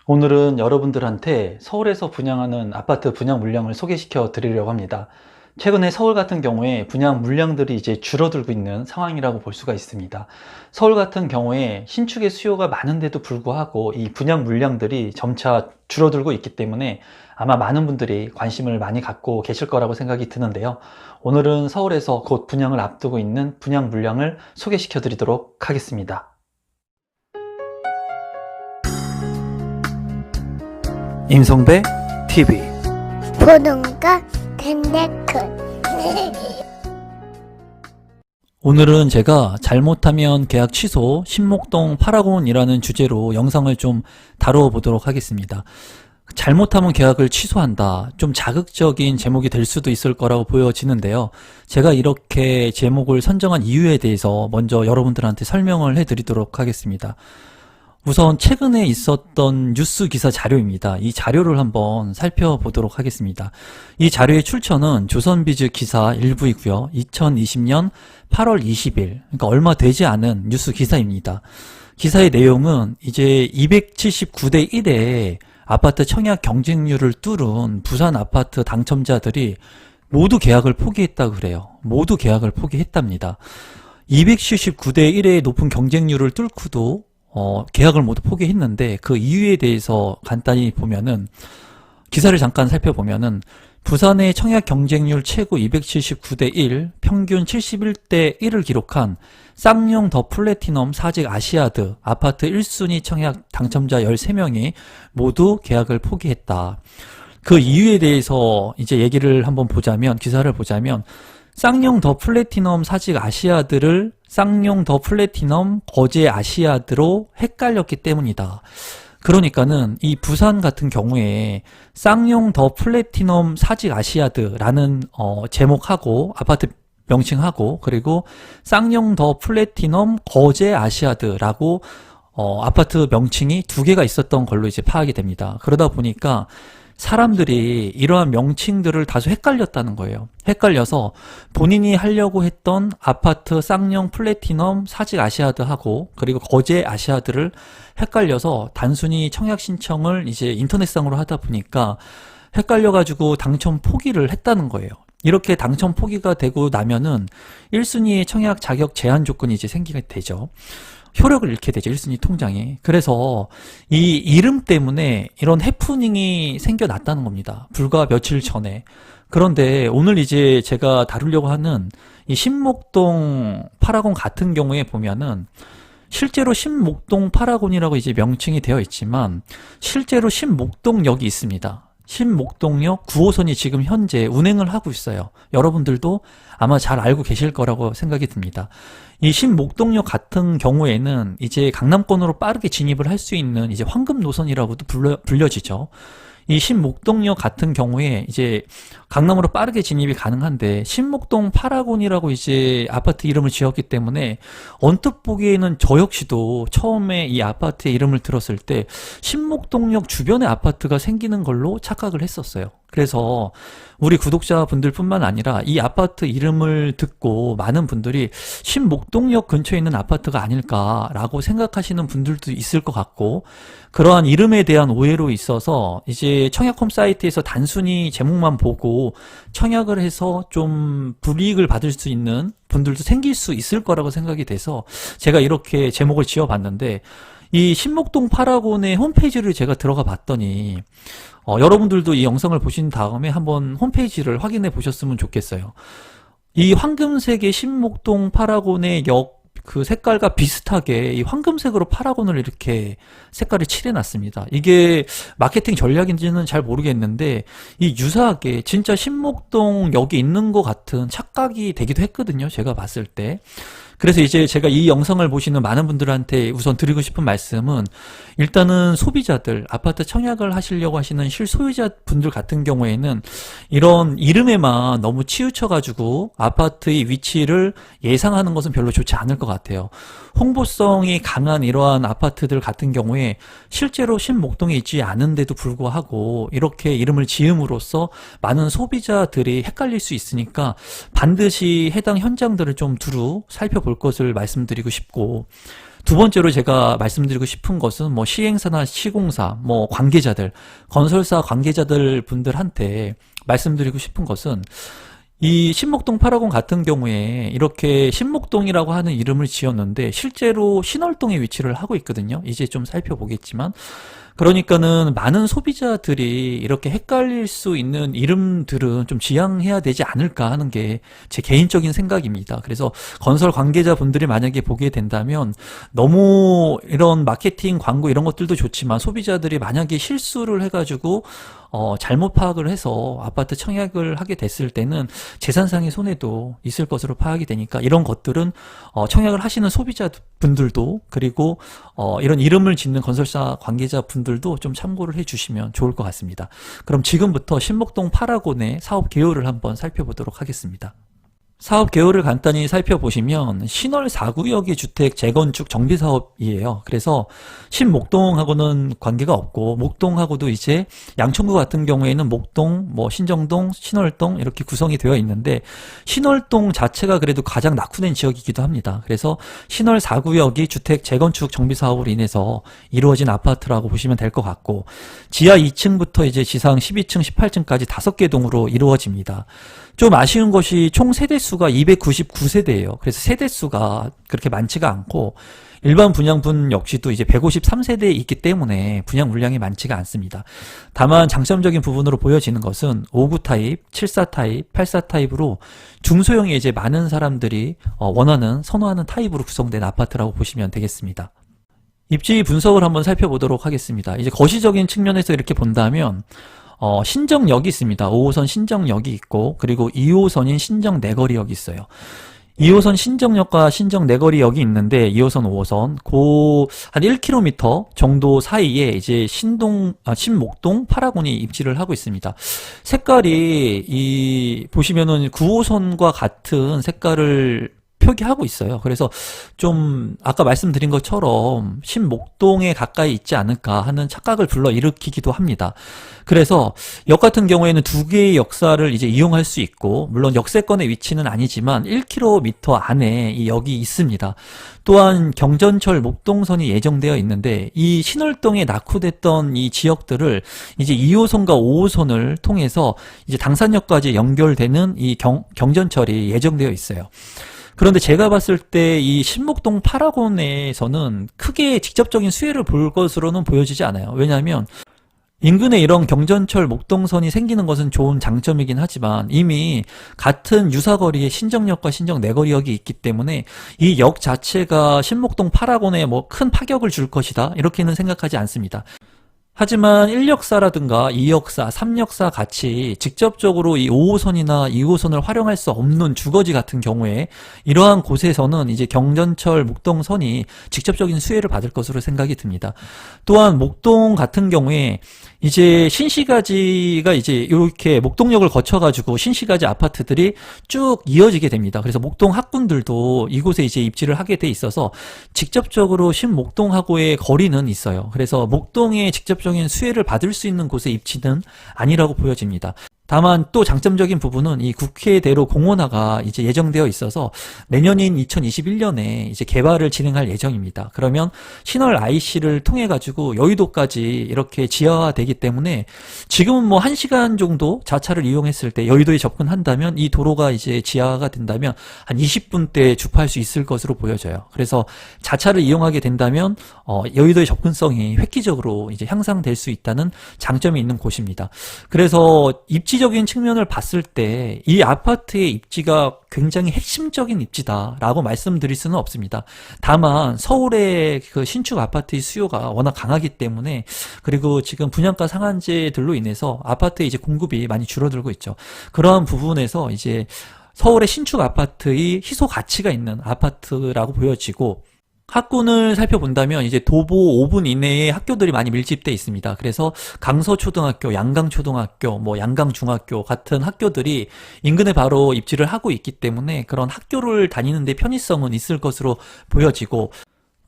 오늘은 여러분들한테 서울에서 분양하는 아파트 분양 물량을 소개시켜 드리려고 합니다. 최근에 서울 같은 경우에 분양 물량들이 이제 줄어들고 있는 상황이라고 볼 수가 있습니다. 서울 같은 경우에 신축의 수요가 많은데도 불구하고 이 분양 물량들이 점차 줄어들고 있기 때문에 아마 많은 분들이 관심을 많이 갖고 계실 거라고 생각이 드는데요. 오늘은 서울에서 곧 분양을 앞두고 있는 분양 물량을 소개시켜 드리도록 하겠습니다. 임성배 TV 보동과 텐데크 오늘은 제가 잘못하면 계약 취소 신목동 파라곤이라는 주제로 영상을 좀 다루어 보도록 하겠습니다. 잘못하면 계약을 취소한다. 좀 자극적인 제목이 될 수도 있을 거라고 보여지는데요. 제가 이렇게 제목을 선정한 이유에 대해서 먼저 여러분들한테 설명을 해드리도록 하겠습니다. 우선 최근에 있었던 뉴스 기사 자료입니다. 이 자료를 한번 살펴보도록 하겠습니다. 이 자료의 출처는 조선비즈 기사 일부이고요. 2020년 8월 20일, 그러니까 얼마 되지 않은 뉴스 기사입니다. 기사의 내용은 이제 279대 1의 아파트 청약 경쟁률을 뚫은 부산 아파트 당첨자들이 모두 계약을 포기했다고 그래요. 모두 계약을 포기했답니다. 279대 1의 높은 경쟁률을 뚫고도 계약을 모두 포기했는데 그 이유에 대해서 간단히 보면은 기사를 잠깐 살펴보면은 부산의 청약 경쟁률 최고 279대 1, 평균 71대 1을 기록한 쌍용 더 플래티넘 사직 아시아드 아파트 1순위 청약 당첨자 13명이 모두 계약을 포기했다. 그 이유에 대해서 이제 얘기를 한번 보자면, 기사를 보자면 쌍용 더 플래티넘 사직 아시아드를 쌍용 더 플래티넘 거제 아시아드로 헷갈렸기 때문이다. 그러니까는 이 부산 같은 경우에 쌍용 더 플래티넘 사직 아시아드라는 제목하고 아파트 명칭하고 그리고 쌍용 더 플래티넘 거제 아시아드라고 아파트 명칭이 두 개가 있었던 걸로 이제 파악이 됩니다. 그러다 보니까 사람들이 이러한 명칭들을 다소 헷갈렸다는 거예요. 헷갈려서 본인이 하려고 했던 아파트 쌍용 플래티넘 사직 아시아드하고 그리고 거제 아시아드를 헷갈려서 단순히 청약 신청을 이제 인터넷상으로 하다 보니까 헷갈려가지고 당첨 포기를 했다는 거예요. 이렇게 당첨 포기가 되고 나면은 1순위의 청약 자격 제한 조건이 이제 생기게 되죠. 효력을 잃게 되죠. 1순위 통장에. 그래서 이 이름 때문에 이런 해프닝이 생겨났다는 겁니다. 불과 며칠 전에. 그런데 오늘 이제 제가 다루려고 하는 이 신목동 파라곤 같은 경우에 보면은 실제로 신목동 파라곤이라고 이제 명칭이 되어 있지만 실제로 신목동역이 있습니다. 신목동역 9호선이 지금 현재 운행을 하고 있어요. 여러분들도 아마 잘 알고 계실 거라고 생각이 듭니다. 이 신목동역 같은 경우에는 이제 강남권으로 빠르게 진입을 할 수 있는 이제 황금 노선이라고도 불려지죠. 이 신목동역 같은 경우에 이제 강남으로 빠르게 진입이 가능한데 신목동 파라곤이라고 이제 아파트 이름을 지었기 때문에 언뜻 보기에는 저 역시도 처음에 이 아파트의 이름을 들었을 때 신목동역 주변에 아파트가 생기는 걸로 착각을 했었어요. 그래서 우리 구독자분들 뿐만 아니라 이 아파트 이름을 듣고 많은 분들이 신목동역 근처에 있는 아파트가 아닐까라고 생각하시는 분들도 있을 것 같고, 그러한 이름에 대한 오해로 있어서 이제 청약홈 사이트에서 단순히 제목만 보고 청약을 해서 좀 불이익을 받을 수 있는 분들도 생길 수 있을 거라고 생각이 돼서 제가 이렇게 제목을 지어봤는데, 이 신목동 파라곤의 홈페이지를 제가 들어가 봤더니 여러분들도 이 영상을 보신 다음에 한번 홈페이지를 확인해 보셨으면 좋겠어요. 이 황금색의 신목동 파라곤의 역 그 색깔과 비슷하게 이 황금색으로 파라곤을 이렇게 색깔을 칠해놨습니다. 이게 마케팅 전략인지는 잘 모르겠는데 이 유사하게 진짜 신목동 역이 있는 것 같은 착각이 되기도 했거든요. 제가 봤을 때. 그래서 이제 제가 이 영상을 보시는 많은 분들한테 우선 드리고 싶은 말씀은, 일단은 소비자들, 아파트 청약을 하시려고 하시는 실소유자 분들 같은 경우에는 이런 이름에만 너무 치우쳐가지고 아파트의 위치를 예상하는 것은 별로 좋지 않을 것 같아요. 홍보성이 강한 이러한 아파트들 같은 경우에 실제로 신목동에 있지 않은데도 불구하고 이렇게 이름을 지음으로써 많은 소비자들이 헷갈릴 수 있으니까 반드시 해당 현장들을 좀 두루 살펴볼 것을 말씀드리고 싶고, 두 번째로 제가 말씀드리고 싶은 것은 뭐 시행사나 시공사, 뭐 관계자들, 건설사 관계자들 분들한테 말씀드리고 싶은 것은 이 신목동 파라곤 같은 경우에 이렇게 신목동이라고 하는 이름을 지었는데 실제로 신월동에 위치를 하고 있거든요. 이제 좀 살펴보겠지만, 그러니까는 많은 소비자들이 이렇게 헷갈릴 수 있는 이름들은 좀 지양해야 되지 않을까 하는 게 제 개인적인 생각입니다. 그래서 건설 관계자분들이 만약에 보게 된다면 너무 이런 마케팅 광고 이런 것들도 좋지만 소비자들이 만약에 실수를 해가지고 잘못 파악을 해서 아파트 청약을 하게 됐을 때는 재산상의 손해도 있을 것으로 파악이 되니까 이런 것들은 청약을 하시는 소비자분들도 그리고 이런 이름을 짓는 건설사 관계자분들도 좀 참고를 해주시면 좋을 것 같습니다. 그럼 지금부터 신목동 파라곤의 사업 개요를 한번 살펴보도록 하겠습니다. 사업 개요를 간단히 살펴보시면 신월 4구역의 주택 재건축 정비 사업이에요. 그래서 신목동하고는 관계가 없고 목동하고도 이제 양천구 같은 경우에는 목동, 뭐 신정동, 신월동 이렇게 구성이 되어 있는데 신월동 자체가 그래도 가장 낙후된 지역이기도 합니다. 그래서 신월 4구역이 주택 재건축 정비 사업으로 인해서 이루어진 아파트라고 보시면 될 것 같고 지하 2층부터 이제 지상 12층, 18층까지 5개 동으로 이루어집니다. 좀 아쉬운 것이 총 세대수가 299세대예요. 그래서 세대수가 그렇게 많지가 않고 일반 분양분 역시도 이제 153세대에 있기 때문에 분양 물량이 많지가 않습니다. 다만 장점적인 부분으로 보여지는 것은 59 타입, 74 타입, 84 타입으로 중소형이 이제 많은 사람들이 원하는, 선호하는 타입으로 구성된 아파트라고 보시면 되겠습니다. 입지 분석을 한번 살펴보도록 하겠습니다. 이제 거시적인 측면에서 이렇게 본다면 신정역이 있습니다. 5호선 신정역이 있고 그리고 2호선인 신정내거리역이 있어요. 2호선 신정역과 신정내거리역이 있는데 2호선, 5호선 한 1km 정도 사이에 이제 신목동 파라곤이 입지를 하고 있습니다. 색깔이 보시면은 9호선과 같은 색깔을 표기하고 있어요. 그래서 좀 아까 말씀드린 것처럼 신목동에 가까이 있지 않을까 하는 착각을 불러일으키기도 합니다. 그래서 역 같은 경우에는 두 개의 역사를 이제 이용할 수 있고 물론 역세권의 위치는 아니지만 1km 안에 이 역이 있습니다. 또한 경전철 목동선이 예정되어 있는데 이 신월동에 낙후됐던 이 지역들을 이제 2호선과 5호선을 통해서 이제 당산역까지 연결되는 이 경전철이 예정되어 있어요. 그런데 제가 봤을 때 이 신목동 파라곤에서는 크게 직접적인 수혜를 볼 것으로는 보여지지 않아요. 왜냐하면 인근에 이런 경전철 목동선이 생기는 것은 좋은 장점이긴 하지만 이미 같은 유사거리에 신정역과 신정내거리역이 있기 때문에 이 역 자체가 신목동 파라곤에 뭐 큰 파격을 줄 것이다 이렇게는 생각하지 않습니다. 하지만 1역사라든가 2역사, 3역사 같이 직접적으로 이 5호선이나 2호선을 활용할 수 없는 주거지 같은 경우에 이러한 곳에서는 이제 경전철 목동선이 직접적인 수혜를 받을 것으로 생각이 듭니다. 또한 목동 같은 경우에 이제 신시가지가 이제 이렇게 목동역을 거쳐가지고 신시가지 아파트들이 쭉 이어지게 됩니다. 그래서 목동 학군들도 이곳에 이제 입지를 하게 돼 있어서 직접적으로 신목동하고의 거리는 있어요. 그래서 목동에 직접적인 수혜를 받을 수 있는 곳의 입지는 아니라고 보여집니다. 다만 또 장점적인 부분은 이 국회대로 공원화가 이제 예정되어 있어서 내년인 2021년에 이제 개발을 진행할 예정입니다. 그러면 신월 IC를 통해 가지고 여의도까지 이렇게 지하화되기 때문에 지금은 뭐 1시간 정도 자차를 이용했을 때 여의도에 접근한다면 이 도로가 이제 지하화가 된다면 한 20분대에 주파할 수 있을 것으로 보여져요. 그래서 자차를 이용하게 된다면 여의도의 접근성이 획기적으로 이제 향상될 수 있다는 장점이 있는 곳입니다. 그래서 입지적인 측면을 봤을 때 이 아파트의 입지가 굉장히 핵심적인 입지다라고 말씀드릴 수는 없습니다. 다만 서울의 그 신축 아파트의 수요가 워낙 강하기 때문에 그리고 지금 분양가 상한제들로 인해서 아파트의 이제 공급이 많이 줄어들고 있죠. 그러한 부분에서 이제 서울의 신축 아파트의 희소 가치가 있는 아파트라고 보여지고 학군을 살펴본다면 이제 도보 5분 이내에 학교들이 많이 밀집돼 있습니다. 그래서 강서초등학교, 양강초등학교, 뭐 양강중학교 같은 학교들이 인근에 바로 입지를 하고 있기 때문에 그런 학교를 다니는데 편의성은 있을 것으로 보여지고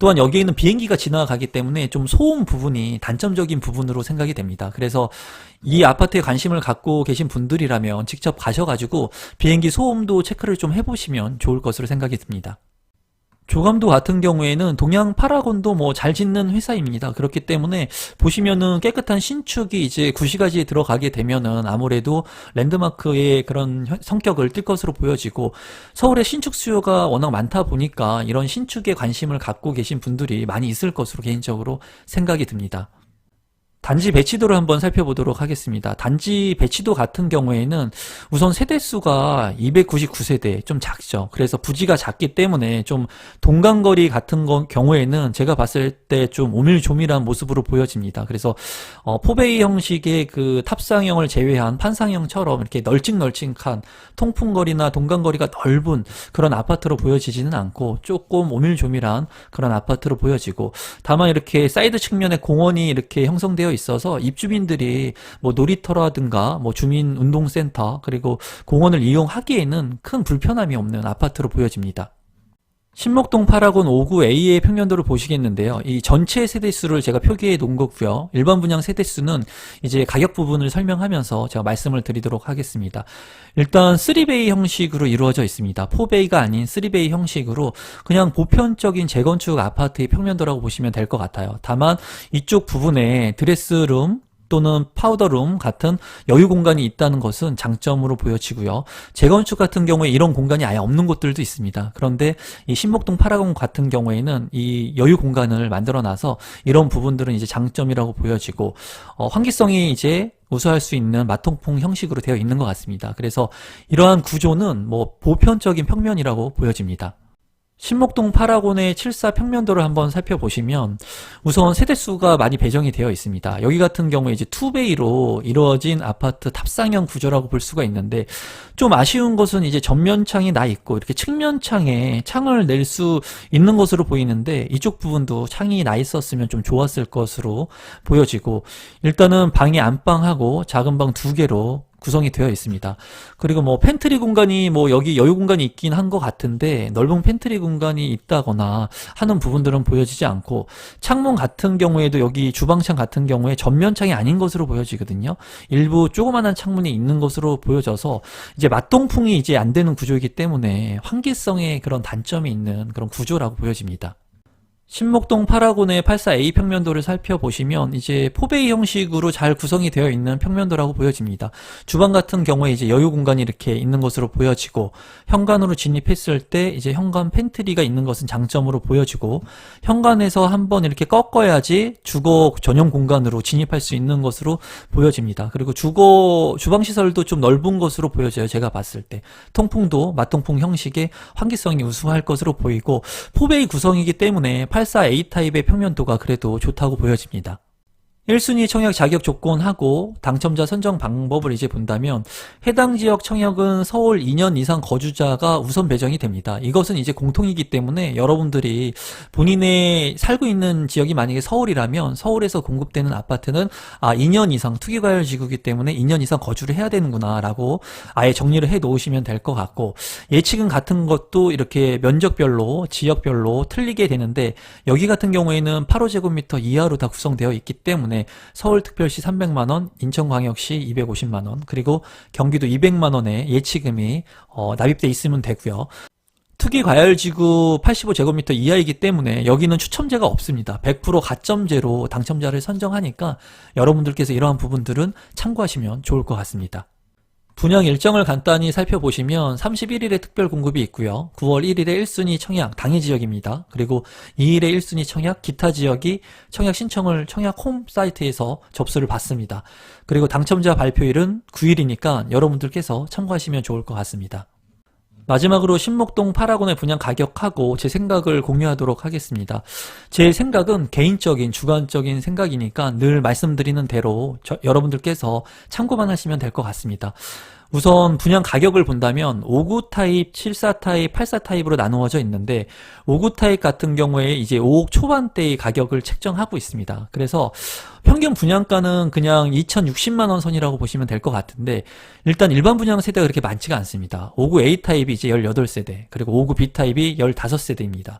또한 여기에 있는 비행기가 지나가기 때문에 좀 소음 부분이 단점적인 부분으로 생각이 됩니다. 그래서 이 아파트에 관심을 갖고 계신 분들이라면 직접 가셔가지고 비행기 소음도 체크를 좀 해보시면 좋을 것으로 생각이 듭니다. 조감도 같은 경우에는 동양 파라곤도 뭐 잘 짓는 회사입니다. 그렇기 때문에 보시면은 깨끗한 신축이 이제 구시가지에 들어가게 되면은 아무래도 랜드마크의 그런 성격을 띨 것으로 보여지고, 서울의 신축 수요가 워낙 많다 보니까 이런 신축에 관심을 갖고 계신 분들이 많이 있을 것으로 개인적으로 생각이 듭니다. 단지 배치도를 한번 살펴보도록 하겠습니다. 단지 배치도 같은 경우에는 우선 세대수가 299세대, 좀 작죠. 그래서 부지가 작기 때문에 좀 동간거리 같은 경우에는 제가 봤을 때 좀 오밀조밀한 모습으로 보여집니다. 그래서 포베이 형식의 그 탑상형을 제외한 판상형처럼 이렇게 널찍널찍한 통풍거리나 동간거리가 넓은 그런 아파트로 보여지지는 않고 조금 오밀조밀한 그런 아파트로 보여지고, 다만 이렇게 사이드 측면에 공원이 이렇게 형성되어 있어서 입주민들이 뭐 놀이터라든가 뭐 주민운동센터 그리고 공원을 이용하기에는 큰 불편함이 없는 아파트로 보여집니다. 신목동 파라곤 59A의 평면도를 보시겠는데요. 이 전체 세대수를 제가 표기해 놓은 거고요. 일반 분양 세대수는 이제 가격 부분을 설명하면서 제가 말씀을 드리도록 하겠습니다. 일단 3베이 형식으로 이루어져 있습니다. 4베이가 아닌 3베이 형식으로 그냥 보편적인 재건축 아파트의 평면도라고 보시면 될 것 같아요. 다만 이쪽 부분에 드레스룸 또는 파우더룸 같은 여유 공간이 있다는 것은 장점으로 보여지고요. 재건축 같은 경우에 이런 공간이 아예 없는 곳들도 있습니다. 그런데 이 신목동 파라곤 같은 경우에는 이 여유 공간을 만들어놔서 이런 부분들은 이제 장점이라고 보여지고, 환기성이 이제 우수할 수 있는 마통풍 형식으로 되어 있는 것 같습니다. 그래서 이러한 구조는 뭐 보편적인 평면이라고 보여집니다. 신목동 파라곤의 74 평면도를 한번 살펴보시면 우선 세대수가 많이 배정이 되어 있습니다. 여기 같은 경우에 이제 2베이로 이루어진 아파트 탑상형 구조라고 볼 수가 있는데, 좀 아쉬운 것은 이제 전면창이 나 있고 이렇게 측면창에 창을 낼 수 있는 것으로 보이는데, 이쪽 부분도 창이 나 있었으면 좀 좋았을 것으로 보여지고, 일단은 방이 안방하고 작은 방 2개로 구성이 되어 있습니다. 그리고 뭐 팬트리 공간이 뭐 여기 여유 공간이 있긴 한 것 같은데 넓은 팬트리 공간이 있다거나 하는 부분들은 보여지지 않고, 창문 같은 경우에도 여기 주방창 같은 경우에 전면창이 아닌 것으로 보여지거든요. 일부 조그만한 창문이 있는 것으로 보여져서 이제 맞동풍이 이제 안 되는 구조이기 때문에 환기성에 그런 단점이 있는 그런 구조라고 보여집니다. 신목동 파라곤의 84A 평면도를 살펴보시면 이제 포베이 형식으로 잘 구성이 되어 있는 평면도라고 보여집니다. 주방 같은 경우에 이제 여유 공간이 이렇게 있는 것으로 보여지고, 현관으로 진입했을 때 이제 현관 팬트리가 있는 것은 장점으로 보여지고, 현관에서 한번 이렇게 꺾어야지 주거 전용 공간으로 진입할 수 있는 것으로 보여집니다. 그리고 주방 시설도 좀 넓은 것으로 보여져요. 제가 봤을 때 통풍도 맞통풍 형식의 환기성이 우수할 것으로 보이고, 포베이 구성이기 때문에 84A 타입의 평면도가 그래도 좋다고 보여집니다. 1순위 청약 자격 조건하고 당첨자 선정 방법을 이제 본다면, 해당 지역 청약은 서울 2년 이상 거주자가 우선 배정이 됩니다. 이것은 이제 공통이기 때문에 여러분들이 본인의 살고 있는 지역이 만약에 서울이라면 서울에서 공급되는 아파트는 2년 이상 투기과열지구이기 때문에 2년 이상 거주를 해야 되는구나 라고 아예 정리를 해 놓으시면 될 것 같고, 예치금 같은 것도 이렇게 면적별로 지역별로 틀리게 되는데, 여기 같은 경우에는 8호제곱미터 이하로 다 구성되어 있기 때문에 서울특별시 300만원, 인천광역시 250만원, 그리고 경기도 200만원의 예치금이 납입돼 있으면 되고요. 투기과열지구 85제곱미터 이하이기 때문에 여기는 추첨제가 없습니다. 100% 가점제로 당첨자를 선정하니까 여러분들께서 이러한 부분들은 참고하시면 좋을 것 같습니다. 분양 일정을 간단히 살펴보시면 31일에 특별 공급이 있고요. 9월 1일에 1순위 청약 당해 지역입니다. 그리고 2일에 1순위 청약 기타 지역이 청약 신청을 청약 홈 사이트에서 접수를 받습니다. 그리고 당첨자 발표일은 9일이니까 여러분들께서 참고하시면 좋을 것 같습니다. 마지막으로 신목동 파라곤의 분양 가격하고 제 생각을 공유하도록 하겠습니다. 제 생각은 개인적인 주관적인 생각이니까 늘 말씀드리는 대로 여러분들께서 참고만 하시면 될 것 같습니다. 우선 분양 가격을 본다면 59 타입, 74 타입, 84 타입으로 나누어져 있는데, 59 타입 같은 경우에 이제 5억 초반대의 가격을 책정하고 있습니다. 그래서 평균 분양가는 그냥 2,060만 원 선이라고 보시면 될 것 같은데, 일단 일반 분양 세대가 그렇게 많지가 않습니다. 59A 타입이 이제 18세대, 그리고 59B 타입이 15세대입니다.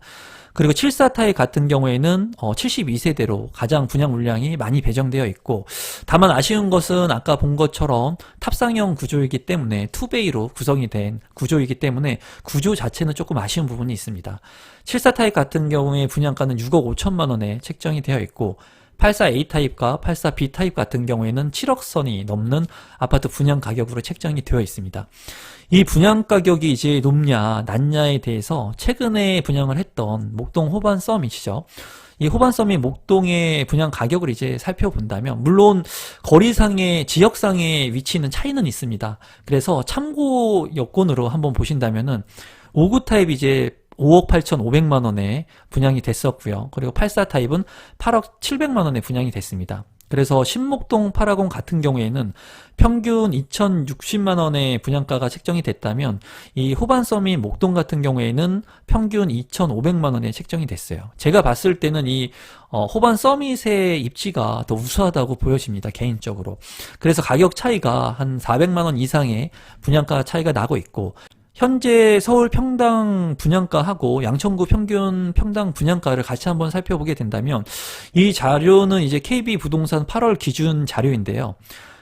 그리고 74 타입 같은 경우에는 72세대로 가장 분양 물량이 많이 배정되어 있고, 다만 아쉬운 것은 아까 본 것처럼 탑상형 구조이기 때문에 투베이로 구성이 된 구조이기 때문에 구조 자체는 조금 아쉬운 부분이 있습니다. 74 타입 같은 경우에 분양가는 6억 5천만 원에 책정이 되어 있고, 84A 타입과 84B 타입 같은 경우에는 7억 선이 넘는 아파트 분양 가격으로 책정이 되어 있습니다. 이 분양 가격이 이제 높냐 낮냐에 대해서 최근에 분양을 했던 목동 호반 서밋이죠. 이 호반 서밋 목동의 분양 가격을 이제 살펴본다면, 물론 거리상의 지역상의 위치는 차이는 있습니다. 그래서 참고 여건으로 한번 보신다면은 59 타입 이제 5억 8,500만 원에 분양이 됐었고요. 그리고 84 타입은 8억 700만 원에 분양이 됐습니다. 그래서 신목동 850 같은 경우에는 평균 2,060만 원의 분양가가 책정이 됐다면, 이 호반 서밋 목동 같은 경우에는 평균 2,500만 원에 책정이 됐어요. 제가 봤을 때는 이 호반 서밋의 입지가 더 우수하다고 보여집니다, 개인적으로. 그래서 가격 차이가 한 400만 원 이상의 분양가 차이가 나고 있고, 현재 서울 평당 분양가하고 양천구 평균 평당 분양가를 같이 한번 살펴보게 된다면, 이 자료는 이제 KB부동산 8월 기준 자료인데요.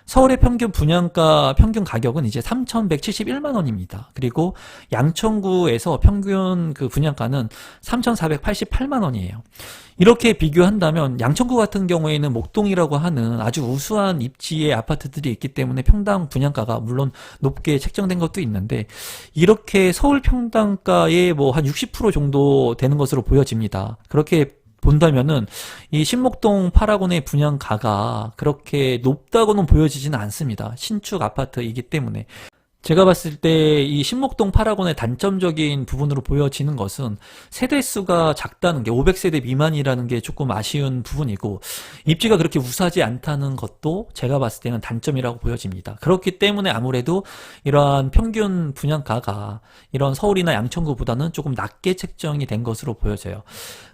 서울의 평균 분양가 평균 가격은 이제 3,171만 원입니다. 그리고 양천구에서 평균 그 분양가는 3,488만 원이에요. 이렇게 비교한다면 양천구 같은 경우에는 목동이라고 하는 아주 우수한 입지의 아파트들이 있기 때문에 평당 분양가가 물론 높게 책정된 것도 있는데, 이렇게 서울 평당가의 뭐 한 60% 정도 되는 것으로 보여집니다. 그렇게 본다면은 이 신목동 8학원의 분양가가 그렇게 높다고는 보여지지는 않습니다. 신축 아파트이기 때문에. 제가 봤을 때 이 신목동 8학원의 단점적인 부분으로 보여지는 것은 세대수가 작다는 게, 500세대 미만이라는 게 조금 아쉬운 부분이고, 입지가 그렇게 우수하지 않다는 것도 제가 봤을 때는 단점이라고 보여집니다. 그렇기 때문에 아무래도 이러한 평균 분양가가 이런 서울이나 양천구보다는 조금 낮게 책정이 된 것으로 보여져요.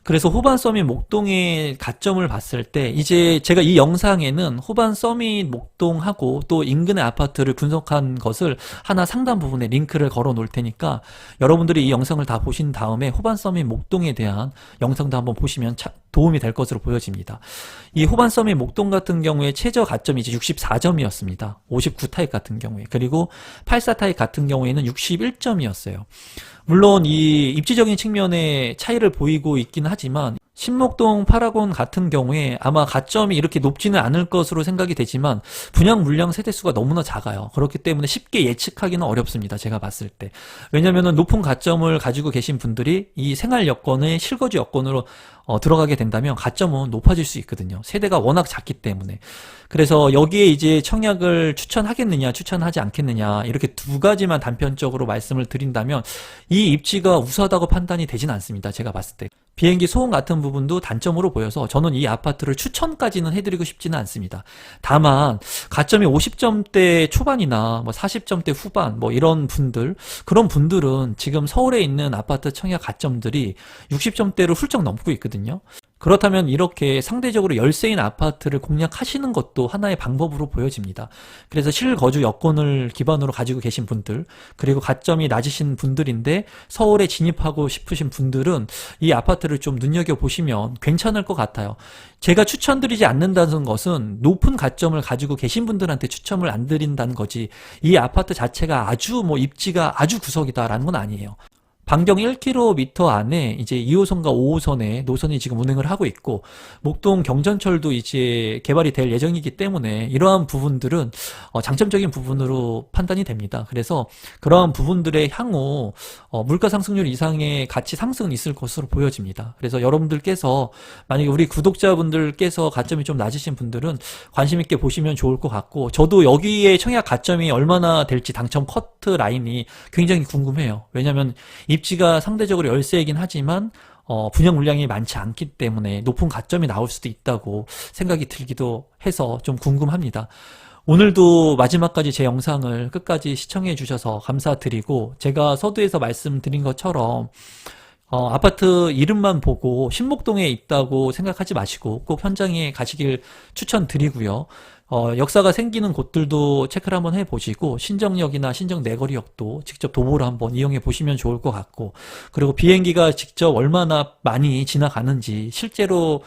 그래서 호반 서밋 목동의 가점을 봤을 때, 이제 제가 이 영상에는 호반 서밋 목동하고 또 인근의 아파트를 분석한 것을 하나 상단 부분에 링크를 걸어 놓을 테니까, 여러분들이 이 영상을 다 보신 다음에 호반 서밋 목동에 대한 영상도 한번 보시면 도움이 될 것으로 보여집니다. 이 호반 서밋 목동 같은 경우에 최저 가점이 이제 64점이었습니다. 59 타입 같은 경우에. 그리고 84 타입 같은 경우에는 61점이었어요. 물론 이 입지적인 측면에 차이를 보이고 있긴 하지만, 신목동 8학원 같은 경우에 아마 가점이 이렇게 높지는 않을 것으로 생각이 되지만 분양 물량 세대수가 너무나 작아요. 그렇기 때문에 쉽게 예측하기는 어렵습니다, 제가 봤을 때. 왜냐면은 높은 가점을 가지고 계신 분들이 이 생활 여건의 실거주 여건으로 들어가게 된다면 가점은 높아질 수 있거든요. 세대가 워낙 작기 때문에. 그래서 여기에 이제 청약을 추천하겠느냐 추천하지 않겠느냐, 이렇게 두 가지만 단편적으로 말씀을 드린다면 이 입지가 우수하다고 판단이 되진 않습니다, 제가 봤을 때. 비행기 소음 같은 부분도 단점으로 보여서 저는 이 아파트를 추천까지는 해드리고 싶지는 않습니다. 다만 가점이 50점대 초반이나 뭐 40점대 후반 뭐 이런 분들, 그런 분들은 지금 서울에 있는 아파트 청약 가점들이 60점대를 훌쩍 넘고 있거든요. 그렇다면 이렇게 상대적으로 열세인 아파트를 공략하시는 것도 하나의 방법으로 보여집니다. 그래서 실거주 여건을 기반으로 가지고 계신 분들, 그리고 가점이 낮으신 분들인데 서울에 진입하고 싶으신 분들은 이 아파트를 좀 눈여겨보시면 괜찮을 것 같아요. 제가 추천드리지 않는다는 것은 높은 가점을 가지고 계신 분들한테 추천을 안 드린다는 거지, 이 아파트 자체가 아주 뭐 입지가 아주 구석이다라는 건 아니에요. 반경 1km 안에 이제 2호선과 5호선의 노선이 지금 운행을 하고 있고, 목동 경전철도 이제 개발이 될 예정이기 때문에 이러한 부분들은 장점적인 부분으로 판단이 됩니다. 그래서 그러한 부분들의 향후 물가 상승률 이상의 가치 상승은 있을 것으로 보여집니다. 그래서 여러분들께서 만약에 우리 구독자분들께서 가점이 좀 낮으신 분들은 관심 있게 보시면 좋을 것 같고, 저도 여기에 청약 가점이 얼마나 될지 당첨 커트 라인이 굉장히 궁금해요. 왜냐하면 입지가 상대적으로 열세이긴 하지만 분양 물량이 많지 않기 때문에 높은 가점이 나올 수도 있다고 생각이 들기도 해서 좀 궁금합니다. 오늘도 마지막까지 제 영상을 끝까지 시청해 주셔서 감사드리고, 제가 서두에서 말씀드린 것처럼 아파트 이름만 보고 신목동에 있다고 생각하지 마시고 꼭 현장에 가시길 추천드리고요. 역사가 생기는 곳들도 체크를 한번 해보시고 신정역이나 신정 내거리역도 직접 도보를 한번 이용해 보시면 좋을 것 같고, 그리고 비행기가 직접 얼마나 많이 지나가는지 실제로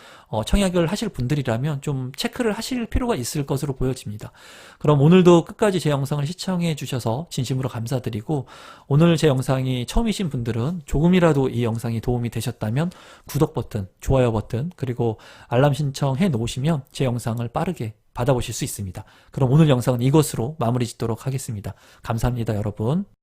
청약을 하실 분들이라면 좀 체크를 하실 필요가 있을 것으로 보여집니다. 그럼 오늘도 끝까지 제 영상을 시청해 주셔서 진심으로 감사드리고, 오늘 제 영상이 처음이신 분들은 조금이라도 이 영상이 도움이 되셨다면 구독 버튼, 좋아요 버튼, 그리고 알람 신청해 놓으시면 제 영상을 빠르게 받아보실 수 있습니다. 그럼 오늘 영상은 이것으로 마무리 짓도록 하겠습니다. 감사합니다, 여러분.